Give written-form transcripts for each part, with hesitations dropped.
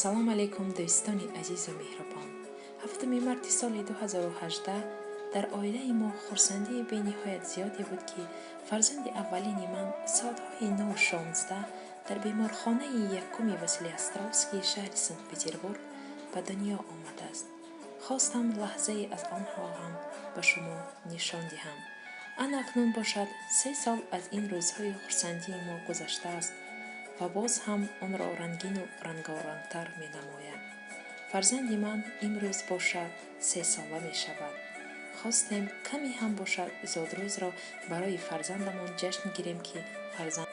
ассалому алайкум дӯстони азизу меҳрубон. 7 марти соли 2018 дар оилаи мо хурсандии бениҳоят зиёде буд ки фарзанди аввалини ман соатҳои 9:16 дар беморхонаи якуми Василиостровскии шаҳри Санкт-Петербург ба дунё омадааст. хостам лаҳзае аз онҳо ҳам ба шумо нишон диҳам. ана акнун бошад 3 сол аз ин рӯзҳои хурсандии мо гузаштааст ва боз ҳам онро рангину рангорангтар менамояд. фарзанди ман имрӯз бошад 3 сола мешавад. хостем каме ҳам бошад зодрӯзро барои фарзандамон ҷашн гирем ки фарзанд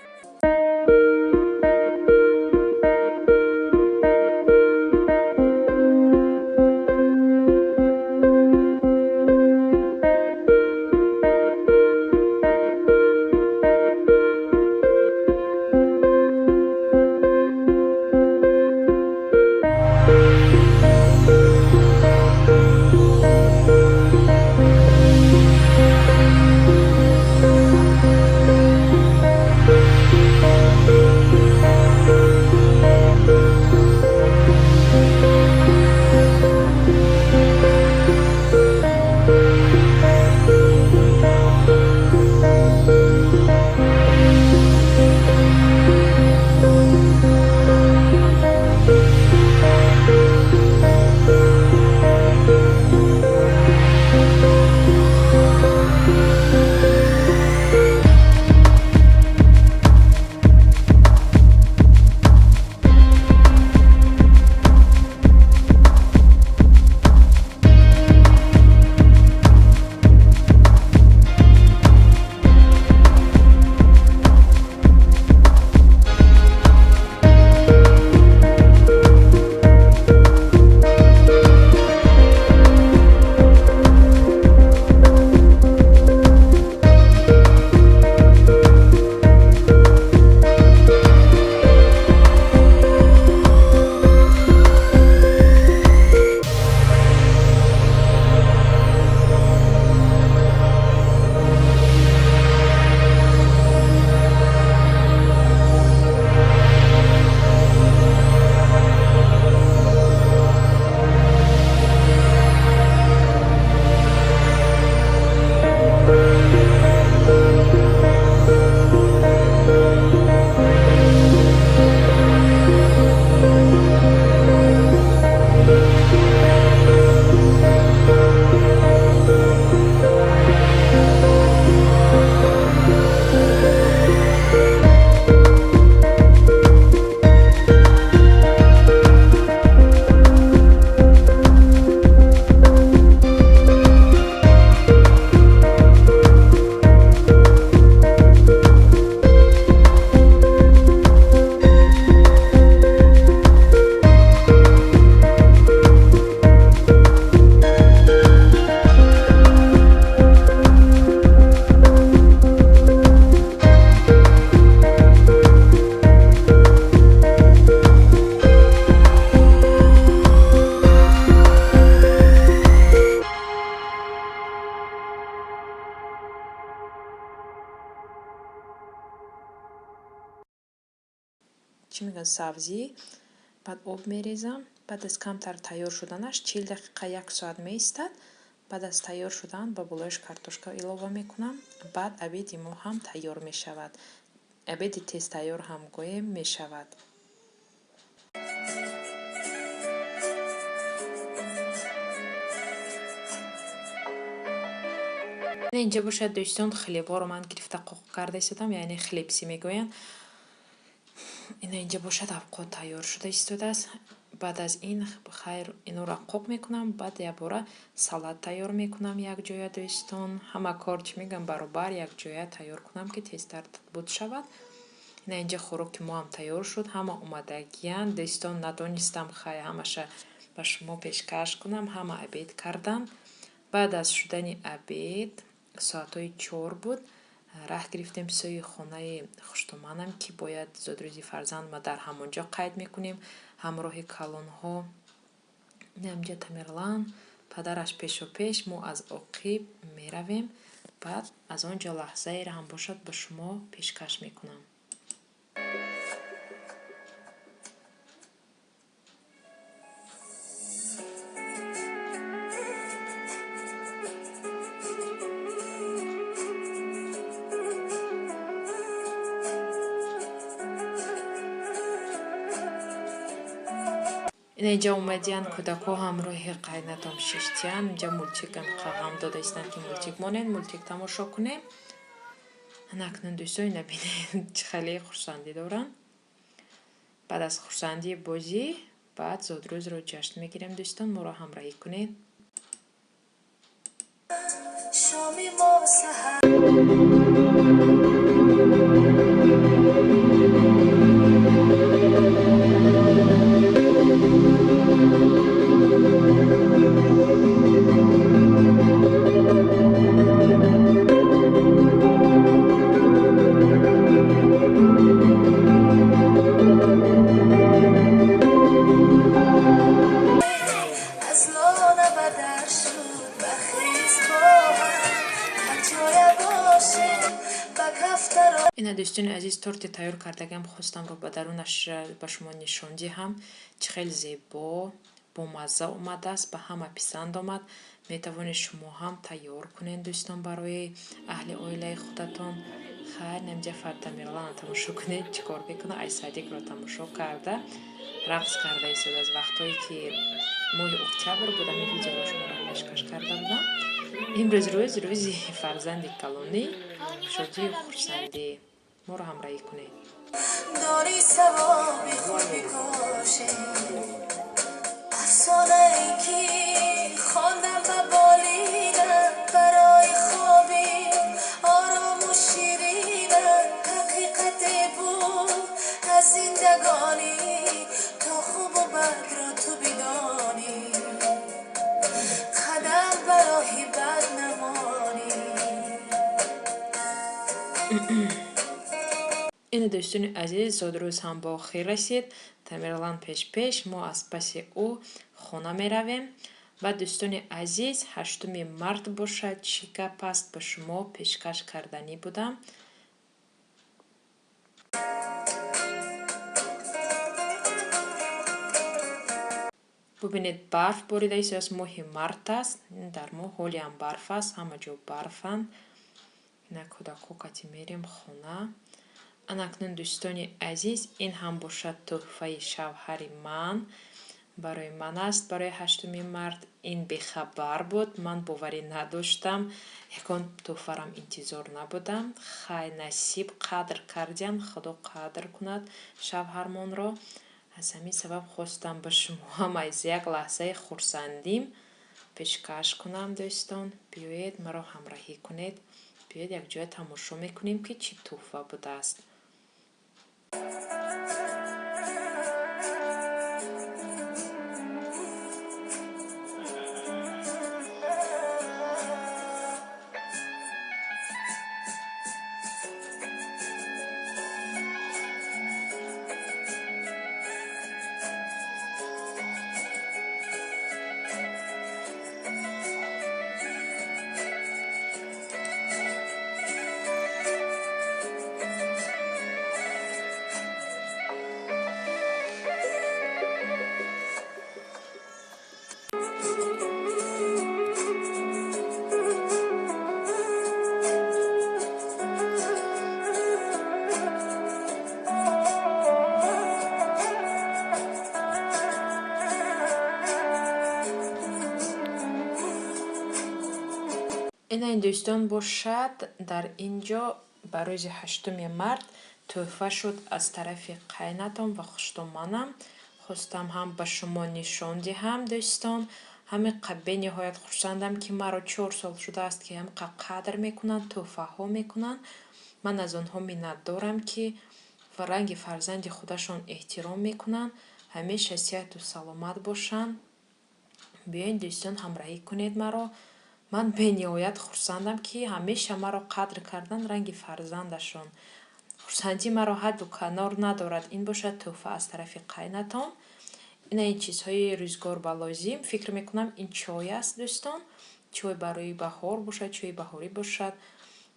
چی میگن سبزی، بعد آب میریزم. بعد از کمتر تیار شدنش 40 دقیقه 1 ساعت میایستد. بعد از تیار شدن با بولش کارتوشکا ilova میکنم. بعد обеди ما هم تیار میشود. обеди тез تیار هم گویم میشود. اینجا باشد دوستان خلیبا رو من گرفته قوق کرده ایستادم، یعنی خلیپسی میگوین. اینجا باشد افقات تیار شده ایستاده است. بعد از این خیر اینو را قوق میکنم. بعد یک بار سالاد تیار میکنم یک جای دوستان. همه کار چی میگم برابر یک جای تیار کنم که تیزتر بود شود. اینجا خوراک ما هم تیار شد. همه اومدگیان دوستان، ندانستم خیر همش به شما پیشکش کنم. همه обед کردن. بعد از شدن обед ساعتای 4 بود. راه گرفتیم سوی خانه خوشتومانم که باید زادروزی فرزند ما در همونجا قید میکنیم همراه کلان ها. اینجا تمیرلان پدرش پیش و پیش، ما از عقب میرویم. بعد از آنجا لحظه ای را هم باشد به شما پیشکش میکنم. اینجا اومدین کودکو همراه قایناتم ششتین. اینجا مولتیکم قاقم داده ایستن که مولتیک مانن. مولتیک تماشا کنیم. اکنون دوستان اینا بینید چه خیلی خورسندی دارن. بعد از خورسندی بازی بعد زادروز رو جشن میگیریم دوستان. ما رو همراهی کنید. شامی ما سحر اینا دوستان عزیز تورت تیار کردگم خواستم رو به درونش به شما نشون دهم. چه خیلی زیبا با مزه اومده است، به همه پسند آمد. میتوانید شما هم تیار کنین دوستان برای اهل عائله خودتون. خیر نمیجا فردا میرلان تماشا کنید چیکار بکنه. ای صدیق رو تماشا کرده رقص کرده ایستاد از وقتایی که ماه اکتبر بودم. این ویدیو رو شما را پیشکش کرده بودم. امروز روزی فرزند کلونی شادی و خورسندی. ما رو همراهی کنید. داری ثوابی خود بکشه افسانه ای که خواندم و بالیدم برای خوابی آرام و شیرینم حقیقت بود از زندگانی تا خوب و بد را تو بدانی قدم برای بد نمانی. این دوستان عزیز زادروز هم با خیر رسید. تمیرلان پیش ما از پس او خانه می رویم. و دوستان عزیز 8 مارت باشد چیکاپ است به شما پیشکش کردنی بودم. ببینید برف باریده است. از ماه مارت است. در ماه حالی هم برف است. همه جا برفند. اینا کودکو کتی میریم خانه. اکنون دوستان عزیز این هم باشد تحفه شوهر من برای من است. برای 8 مارت این بیخبر بود. من باوری نداشتم. یکان تحفرم انتظار نبودم. خیلی نصیب قدر کردیم. خدا قدر کند شوهرمان را. از همین سبب خواستم به شما هم از یک لحظه خورسندیم پیشکش کنم دوستان. بیایید مرا همراهی کنید. بیایید یک جای تماشا میکنیم که چی تحفه بوده است. این دوستان باشد در اینجا برای 8 مارت تحفه شد از طرف قایناتم و خشتمانم. خواستم هم به شما نشان دهم دوستان. همه به نهایت خورسندم که مرا 4 سال شده است که هم قدر میکنن تحفه ها میکنن. من از آنها منت دارم که رنگ فرزند خودشان احترام میکنن. همیشه صحت و سلامت باشن. بیاین دوستان همراهی کنید مرا. من به نهایت خورسندم که همیشه مرا قدر کردن رنگ فرزندشان. خورسندی مرا حد و کنار ندارد. این باشد تحفه از طرف قایناتم. این چیزهای روزگار با لازم. فکر میکنم این چای است دوستان. چای برای بهار باشد. چای بهاری باشد.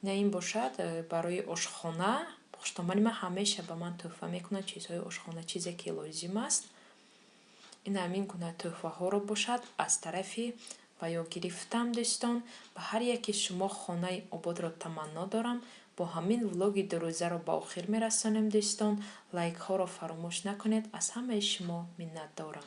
نه این باشد برای آشخانه. خشتمانی من همیشه به من تحفه میکنه چیزهای آشخانه. چیزی که لازم است. این همین گونه تحفه ها رو باشد از طرفی و یا گرفتم دوستان. به هر یکی شما خانه آباد را تمنا دارم. با همین ولاگ 2 روزه رو با آخر میرسانیم دوستان. لایک ها رو فراموش نکنید. از همه شما منت دارم.